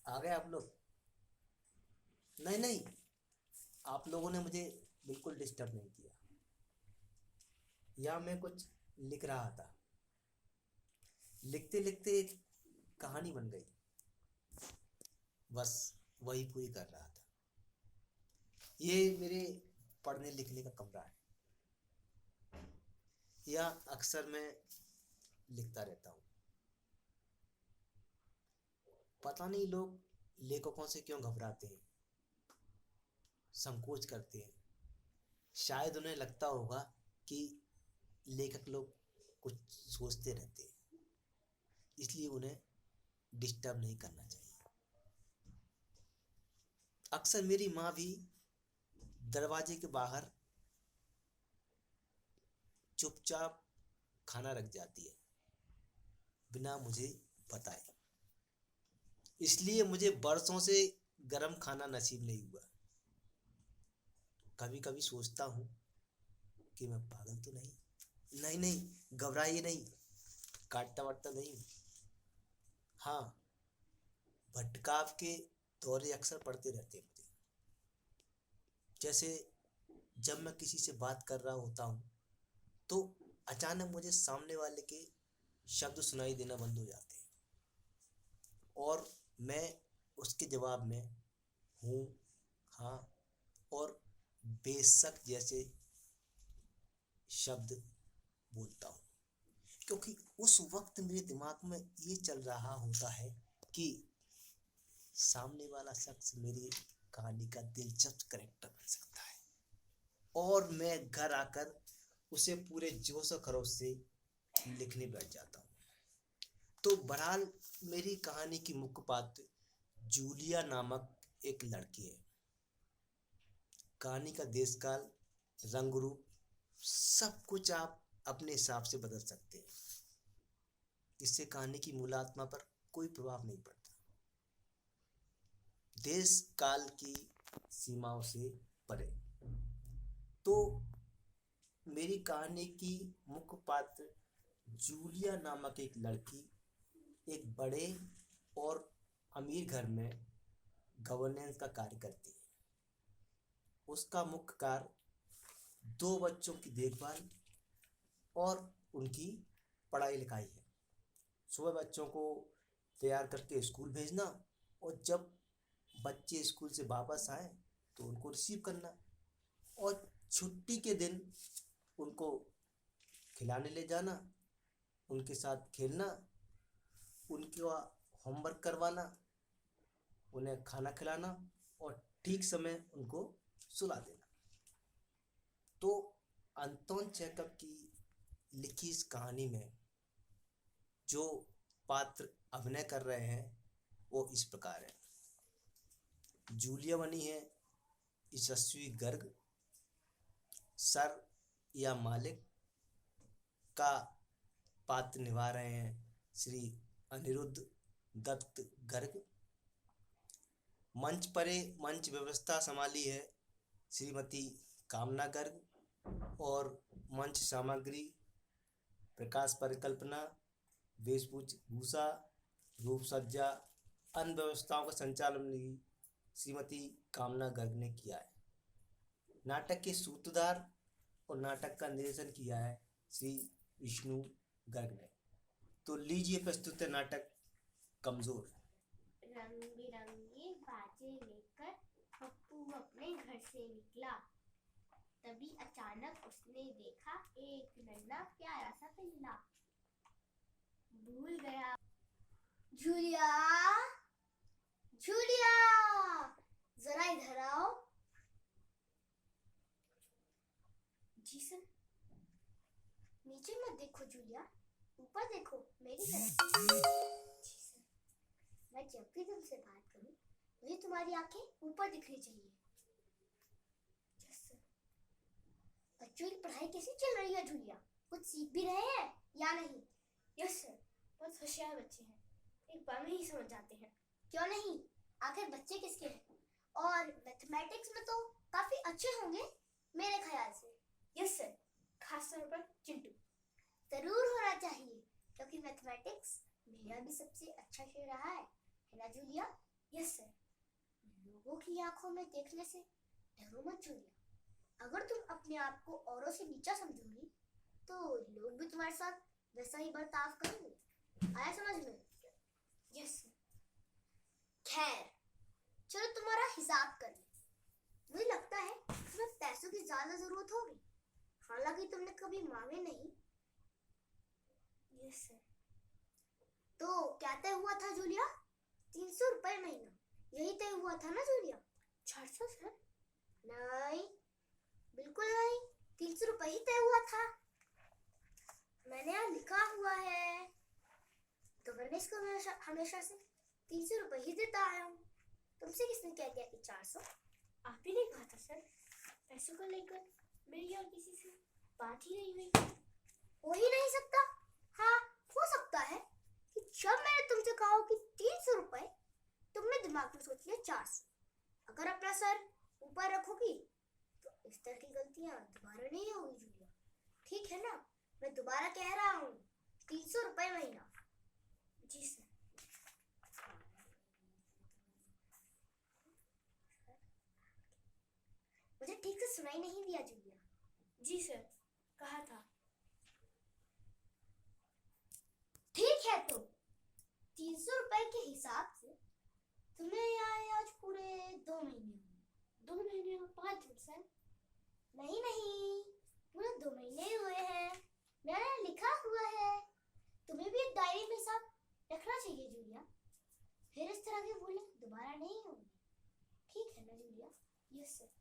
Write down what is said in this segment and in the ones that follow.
आ गए आप लोग? नहीं नहीं, आप लोगों ने मुझे बिल्कुल डिस्टर्ब नहीं किया। या मैं कुछ लिख रहा था। लिखते लिखते एक कहानी बन गई। बस वही पूरी कर रहा था। ये मेरे पढ़ने लिखने का कमरा है। या अक्सर मैं लिखता रहता हूँ। पता नहीं लोग लेखकों से क्यों घबराते हैं, संकोच करते हैं। शायद उन्हें लगता होगा कि लेखक लोग कुछ सोचते रहते हैं, इसलिए उन्हें डिस्टर्ब नहीं करना चाहिए। अक्सर मेरी माँ भी दरवाजे के बाहर चुपचाप खाना रख जाती है, बिना मुझे बताए। इसलिए मुझे बरसों से गरम खाना नसीब नहीं हुआ। कभी कभी सोचता हूँ कि मैं पागल तो नहीं। नहीं नहीं, घबराइए नहीं, काटता वाटता नहीं। हाँ, भटकाव के दौरे अक्सर पड़ते रहते हैं मुझे। जैसे जब मैं किसी से बात कर रहा होता हूँ तो अचानक मुझे सामने वाले के शब्द सुनाई देना बंद हो जाते हैं, और मैं उसके जवाब में हूँ, हाँ और बेशक जैसे शब्द बोलता हूँ। क्योंकि उस वक्त मेरे दिमाग में ये चल रहा होता है कि सामने वाला शख्स मेरी कहानी का दिलचस्प करेक्टर बन सकता है, और मैं घर आकर उसे पूरे जोश और खरोश से लिखने बैठ जाता हूँ। तो बहरहाल, मेरी कहानी की मुख्य पात्र जूलिया नामक एक लड़की है। कहानी का देश काल, रंग रूप, सब कुछ आप अपने हिसाब से बदल सकते हैं। इससे कहानी की मूल आत्मा पर कोई प्रभाव नहीं पड़ता। देश काल की सीमाओं से परे। तो मेरी कहानी की मुख्य पात्र जूलिया नामक एक लड़की एक बड़े और अमीर घर में गवर्नेंस का कार्य करती है। उसका मुख्य कार्य दो बच्चों की देखभाल और उनकी पढ़ाई लिखाई है। सुबह बच्चों को तैयार करके स्कूल भेजना, और जब बच्चे स्कूल से वापस आए तो उनको रिसीव करना, और छुट्टी के दिन उनको खिलाने ले जाना, उनके साथ खेलना, उनका होमवर्क करवाना, उन्हें खाना खिलाना, और ठीक समय उनको सुला देना। तो अंतोन चेकअप की लिखी इस कहानी में जो पात्र अभिनय कर रहे हैं वो इस प्रकार है। जूलिया बनी है यशस्वी गर्ग। सर या मालिक का पात्र निभा रहे हैं श्री अनिरुद्ध दत्त गर्ग। मंच परे मंच व्यवस्था संभाली है श्रीमती कामना गर्ग, और मंच सामग्री, प्रकाश परिकल्पना, वेशभूषा, रूप सज्जा, अन्य व्यवस्थाओं का संचालन भी श्रीमती कामना गर्ग ने किया है। नाटक के सूत्रधार और नाटक का निर्देशन किया है श्री विष्णु गर्ग ने। तो लीजिए प्रस्तुत है नाटक कमजोर। रंग बिरंगे बाजे लेकर पप्पू अपने घर से निकला। तभी अचानक उसने देखा एक नन्हा प्यारा सा पिल्ला। भूल गया। जूलिया, जूलिया, जरा इधर आओ। जी सर। नीचे मत देखो जूलिया, ऊपर देखो मेरी तरफ। जी सर। मैं जब भी तुमसे बात करूं मुझे तुम्हारी आंखें ऊपर दिखनी चाहिए। Yes sir. बच्चों की पढ़ाई कैसी चल रही है जूलिया? कुछ सीख भी रहे हैं या नहीं? यस सर, बहुत होशियार बच्चे हैं, एक बार में ही समझ जाते हैं। क्यों नहीं, आखिर बच्चे किसके हैं? और मैथमेटिक्स में तो काफी अच्छे होंगे मेरे ख्याल से। यस सर, खासतौर पर चिंटू जरूर होना चाहिए, क्योंकि मैथमेटिक्स मेरा भी सबसे अच्छा विषय रहा है ना जूलिया? Yes sir. लोगों की आंखों में देखने से डरो मत जूलिया। अगर तुम अपने आप को औरों से नीचा समझोगी तो लोग भी तुम्हारे साथ वैसा ही बर्ताव करेंगे। आया समझ में? Yes sir. खैर, चलो तुम्हारा हिसाब कर ले। मुझे लगता है तुम्हें पैसों की ज्यादा जरूरत होगी, हालांकि तुमने कभी मांगे नहीं। Yes sir. तो क्या तय हुआ था जूलिया? 300 रुपए महीना, यही तय हुआ था ना जूलिया? 400 सर। नहीं, बिल्कुल नहीं, 300 रुपए ही तय हुआ था। मैंने यहाँ लिखा हुआ है। गवर्नेंस को हमेशा से 300 रुपए ही देता आया हूँ। तुमसे किसने कह दिया कि 400? आप ही ने कहा था सर। पैसों को लेकर मेरी और किसी से बात ही नहीं हुई। हो ही नहीं सकता। हाँ, हो सकता है कि जब मैंने तुमसे कहा हो कि 300 रुपए, तुमने दिमाग में सोच लिया 400। अगर अपना सर ऊपर रखोगी तो इस तरह की गलतियां दोबारा नहीं होगी जूलिया, ठीक है ना? मैं दोबारा कह रहा हूँ, 300 रुपए महीना। जी सर। मुझे ठीक से सुनाई नहीं दिया जूलिया। जी सर, कहा था। ठीक है, तो 300 रुपए के हिसाब से तुम्हें आए आज पूरे 2 महीने। 2 महीने और 5 दिन सर। नहीं नहीं, पूरे 2 महीने हुए हैं, मैंने लिखा हुआ है। तुम्हें भी एक डायरी में हिसाब रखना चाहिए जूलिया, फिर इस तरह की भूलें दोबारा नहीं होंगी, ठीक है ना जूलिया? Yes sir.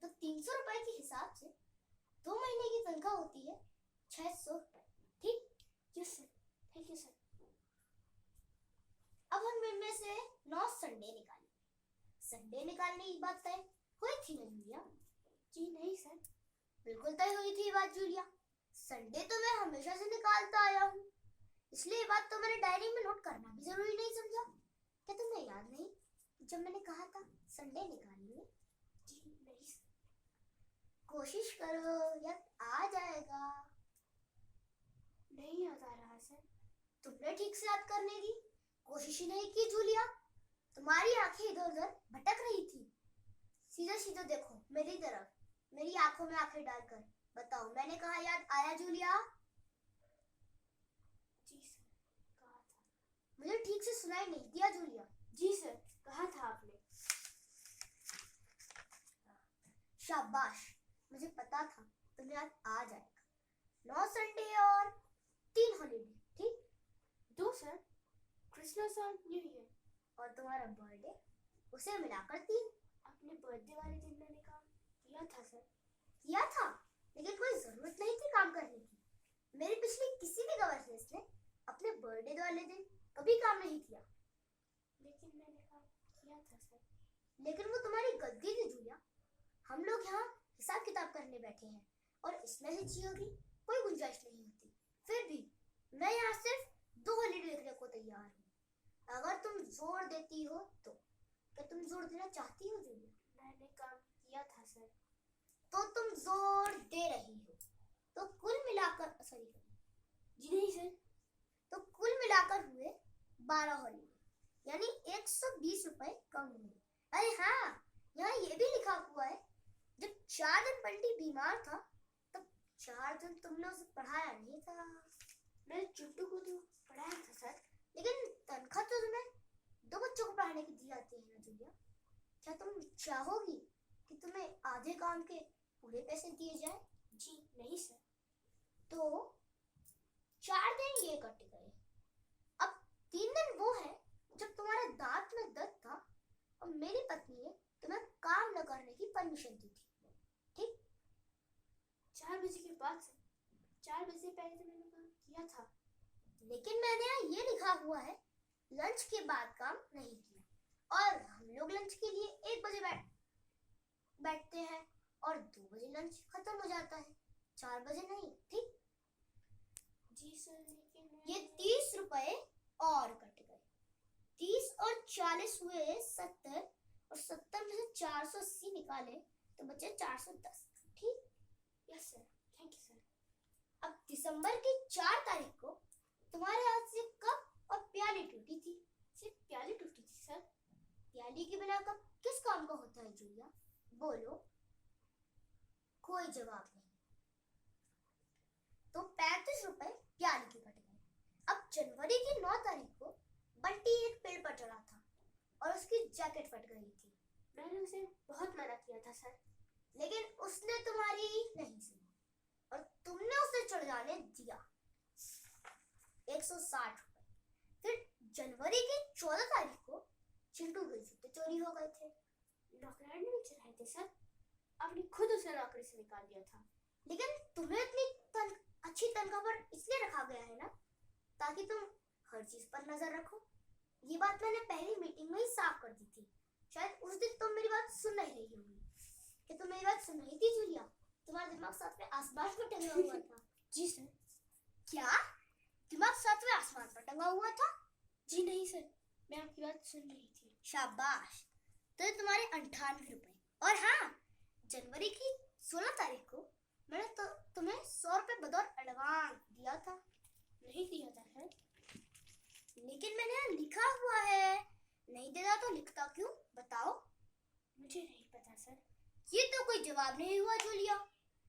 तो 300 रुपए के हिसाब से 2 महीने की तनख्वाह होती है 600 रुपए, ठीक? Yes sir, thank you sir. अब हम इनमें से 9 संडे निकालें। संडे निकालने की बात तय हुई थी ना जूलिया? जी नहीं सर। बिल्कुल तय हुई थी बात जूलिया। संडे तो मैं हमेशा से निकालता आया हूँ, इसलिए बात तो मैंने डायरी में नोट करना भी जरूरी नहीं समझा। क्या तुम्हें याद नहीं जब मैंने कहा था संडे निकालेंगे? जी नहीं सर। कोशिश करो, याद आ जाएगा। नहीं याद आ रहा सर। तुमने ठीक से याद करने की कोशिश ही नहीं की जूलिया। तुम्हारी आंखें इधर उधर भटक रही थी। सीधा सीधा देखो मेरी तरफ, मेरी आंखों में आंखें डालकर बताओ, मैंने कहा याद आया जूलिया? जी सर, कहा था। मुझे ठीक से सुनाई नहीं दिया जूलिया। जी सर, कहा था आपने। शाबाश, मुझे पता था तुम्हें याद आ जाएगा। 9 संडे और 3 हॉलीडे, ठीक? 2 सर, क्रिसमस और न्यू ईयर। और तुम्हारा बर्थडे, उसे मिलाकर 3। अपने बर्थडे वाले दिन मैंने काम किया था सर। किया था, लेकिन कोई जरूरत नहीं थी काम करने की। मेरी पिछली किसी भी गवर्नेंस ने अपने बर्थडे वाले दिन कभी काम नहीं किया। लेकिन मैंने काम किया था सर। लेकिन वो तुम्हारी गलती थी जूलिया। हम लोग यहाँ हिसाब किताब करने बैठे हैं और इसमें से चीजों की कोई गुंजाइश नहीं होती। फिर भी मैं यहाँ सिर्फ 2 हॉलीडे लिखने को तैयार हूँ, अगर तुम जोर देती हो तो। क्या तुम जोर देना चाहती हो जूलिया? मैंने काम किया था सर। तो तुम जोर दे रही हो, तो कुल मिलाकर जी नहीं सर, तो कुल मिलाकर हुए 12 हॉलीडे, यानी 120 रुपए कम हुए। अरे हाँ, यहाँ ये भी लिखा हुआ है, जब 4 दिन बंटी बीमार था तब 4 दिन तुमने उसे पढ़ाया नहीं था। मैंने चुट्टू को तो पढ़ाया था सर, लेकिन तनख्वाह तो तुम्हें 2 बच्चों को पढ़ाने की दी जाती है ना जूलिया। क्या तुम चाहोगी कि तुम्हें आधे काम के पूरे पैसे दिए जाए? जी नहीं सर। तो 4 दिन ये कट गए। अब 3 दिन वो है जब तुम्हारे दांत में दर्द था और मेरी पत्नी ने तुम्हें काम न करने की परमिशन दी थी, ठीक? 4 बजे के बाद से 4 बजे पहले तो मैंने काम किया था, लेकिन मैंने यहाँ ये लिखा हुआ है लंच के बाद काम नहीं किया। और हम लोग लंच के लिए 1 बजे बैठते हैं और 2 बजे लंच खत्म हो जाता है, 4 बजे नहीं, ठीक? जी सर, लेकिन ये 30 रुपए और कट गए। 30 और 40 हुए 70, और 70 में से 480 निकाले तो बचे 410, ठीक? Yes sir, thank you sir. अब दिसंबर की 4 तारीख को तुम्हारे हाथ से कब बोलो। कोई जवाब नहीं। तो 35 रुपए प्याली के कट गए। अब जनवरी की 9 तारीख को बंटी एक पेड़ पर चढ़ा था और उसकी जैकेट फट गई थी। मैंने उसे बहुत मना किया था सर, लेकिन उसने तुम्हारी नहीं सुनी और तुमने उसे चढ़ जाने दिया। 160 रुपए। फिर जनवरी की 14 तारीख को चिंटू के जूते चोरी हो गए थे। नौकरानी ने चुराए थे सर, आपने खुद उसे नौकरी से निकाल दिया था। लेकिन तुम्हें इतनी अच्छी तनख्वाह पर इसलिए रखा गया है ना, ताकि तुम हर चीज पर नजर रखो। ये बात मैंने पहली मीटिंग में ही साफ कर दी थी। शायद उस दिन तुम मेरी बात सुन नहीं रही होगी। कि तुम मेरी बात सुन रही थी जूलिया? तुम्हारा दिमाग सातवें आसमान पर टंगा हुआ था। जी सर। क्या दिमाग सातवें आसमान पर टंगा हुआ था? जी नहीं सर, मैं आपकी बात सुन रही थी। शाबाश। तो ये तुम्हारे 98 रुपए। और हाँ, जनवरी की 16 तारीख को मैंने तो तुम्हें 100 रुपए बतौर एडवांस दिया था। नहीं दिया था सर, लेकिन मैंने यहाँ लिखा हुआ है। नहीं देता तो लिखता क्यों, बताओ? मुझे नहीं पता सर। ये तो कोई जवाब नहीं हुआ जूलिया।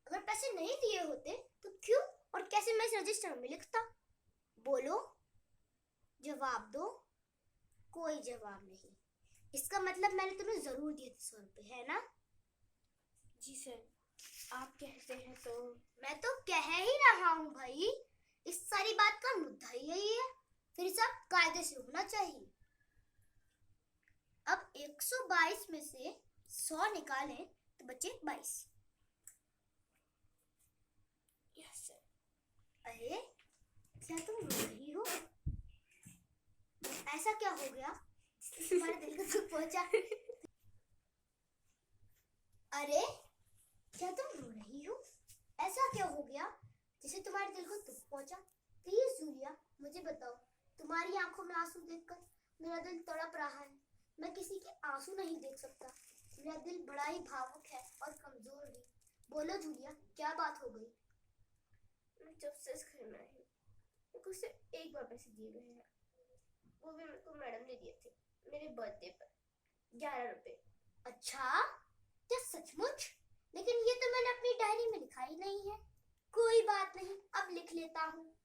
अगर पैसे नहीं दिए होते तो क्यों और कैसे मैं इस रजिस्टर में लिखता? बोलो, जवाब दो। कोई जवाब नहीं। इसका मतलब मैंने तुम्हें जरूर दिए थे 100 रुपए, है ना? जी सर, आप कहते हैं तो। मैं तो कह ही रहा हूँ भाई। इस सारी बात का मुद्दा ही यही है। फिर सब कायदे से होना चाहिए। अब 122 में से 100 निकालें तो बचे 22। Yes sir. अरे क्या तुम रो रही हो? ऐसा क्या हो गया तुम्हारे दिल को दुख पहुंचा? अरे क्या तुम रो रही हो? ऐसा क्या हो गया जिसे तुम्हारे दिल को दुख पहुंचा? प्लीज जूलिया, मुझे बताओ। तुम्हारी आंखों में आंसू देखकर मेरा दिल तड़प रहा है। मैं किसी के आंसू नहीं देख सकता। मेरा दिल बड़ा ही भावुक है और कमजोर भी। बोलो जूलिया, क्या बात हो गई? मैं जब से इस घर में आई हूँ, मेरे को सिर्फ एक बार पैसे दिए गए हैं। वो भी मेरे को मैडम ने दिए थे मेरे बर्थडे पर, 11 रुपए। अच्छा, क्या सचमुच? लेकिन ये तो मैंने अपनी डायरी में लिखा ही नहीं है। कोई बात नहीं, अब लिख लेता हूँ।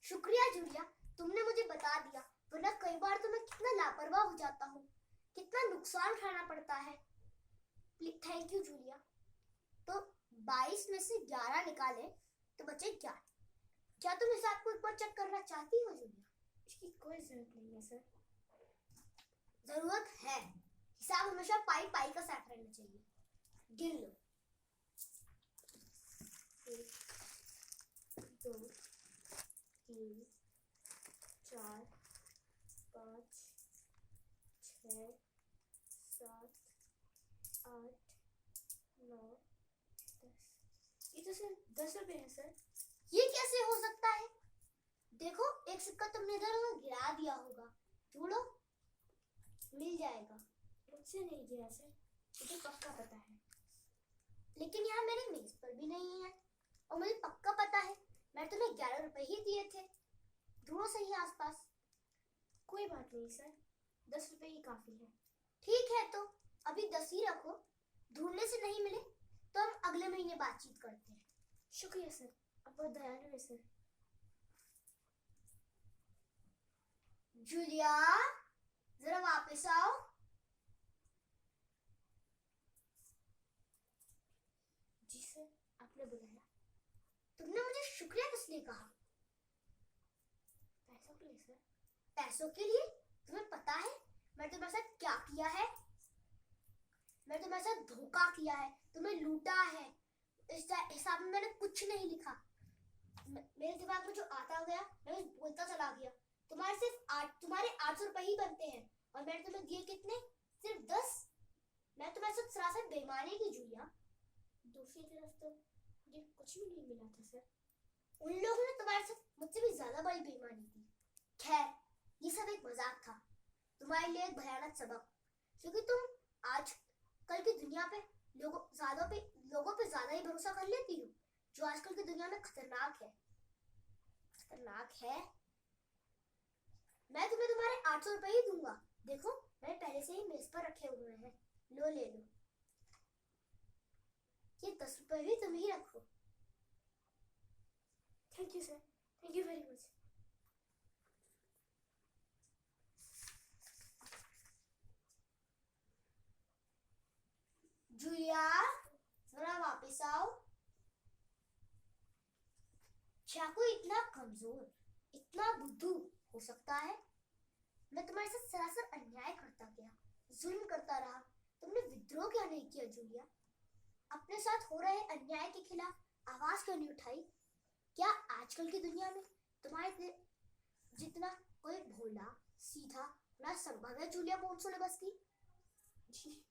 शुक्रिया जूलिया, तुमने मुझे बता दिया, वरना कई बार तो मैं कितना लापरवाह हो जाता हूँ, कितना नुकसान उठाना पड़ता है। Thank you Julia. तो 22 में से 11 निकाले तो बचे 11। क्या तुम हिसाब को एक बार चेक करना चाहती हो जूलिया? इसकी कोई जरूरत नहीं है सर। जरूरत है। हिसाब हमेशा पाई पाई का साथ रहना चाहिए। गिन लो। 1 2 3 4 5 6 7 8 9 10। ये तो सिर्फ 10 रुपए है सर। ये कैसे हो सकता है? देखो, एक सिक्का तुमने इधर उधर गिरा दिया होगा। ढूंढो, मिल जाएगा। मुझसे नहीं गिरा सर, मुझे पक्का पता है। लेकिन यहाँ मेरी मेज पर भी नहीं है और मुझे पक्का पता है मैं तुम्हें 11 रुपए ही दिए थे। ढूंढो सही आसपास। कोई बात नहीं सर, 10 रुपए ही काफी है। ठीक है, तो अभी 10 ही रखो। ढूंढने से नहीं मिले तो हम अगले महीने बातचीत करते हैं। शुक्रिया सर, आप बहुत दयालु हैं सर। जूलिया, जरा वापस आओ। जी सर, आपने बुलाया? तुमने मुझे शुक्रिया किस लिए कहा? पैसों के लिए सर। पैसों के लिए? तुम्हें पता है मैं तुम्हारे साथ क्या किया है? मैं तुम्हारे साथ धोखा किया है, तुम्हें लूटा है। इस हिसाब में मैंने कुछ नहीं लिखा। मेरे दिमाग में जो आता गया मैं बोलता चला गया। तुम्हारे 800 रुपए ही बनते हैं और मैंने तुम्हें दिए कितने? सिर्फ 10। मैं तुम्हारे साथ सरासर बेईमानी की जूलिया। दूसरी तरफ तो मुझे कुछ भी नहीं मिला था सर। उन लोगों ने तुम्हारे साथ मुझसे भी ज्यादा बड़ी बेईमानी की। खैर, ये सब एक मजाक था, तुम्हारे लिए एक भयानक सबक। क्योंकि तुम आज कल की दुनिया पे लोगों पे ज्यादा ही भरोसा कर लेती हो, जो आजकल की दुनिया में खतरनाक है। मैं तुम्हें तुम्हारे 800 रुपए ही दूंगा। देखो, मैंने पहले से ही मेज पर रखे हुए हैं, लो ले लो। ये 10 रुपए भी तुम ही रखो। Thank you sir, thank you very much. Julia, जरा वापस आओ। क्या कोई इतना कमजोर, इतना बुद्धू हो सकता है? मैं तुम्हारे साथ सरासर अन्याय करता गया, जुल्म करता रहा। तुमने विद्रोह क्यों नहीं किया जूलिया? अपने साथ हो रहे अन्याय के खिलाफ आवाज क्यों नहीं उठाई? क्या आजकल की दुनिया में तुम्हारे जितना कोई भोला सीधा ना संभव है जूलिया बोनसोलेबस्की? जी,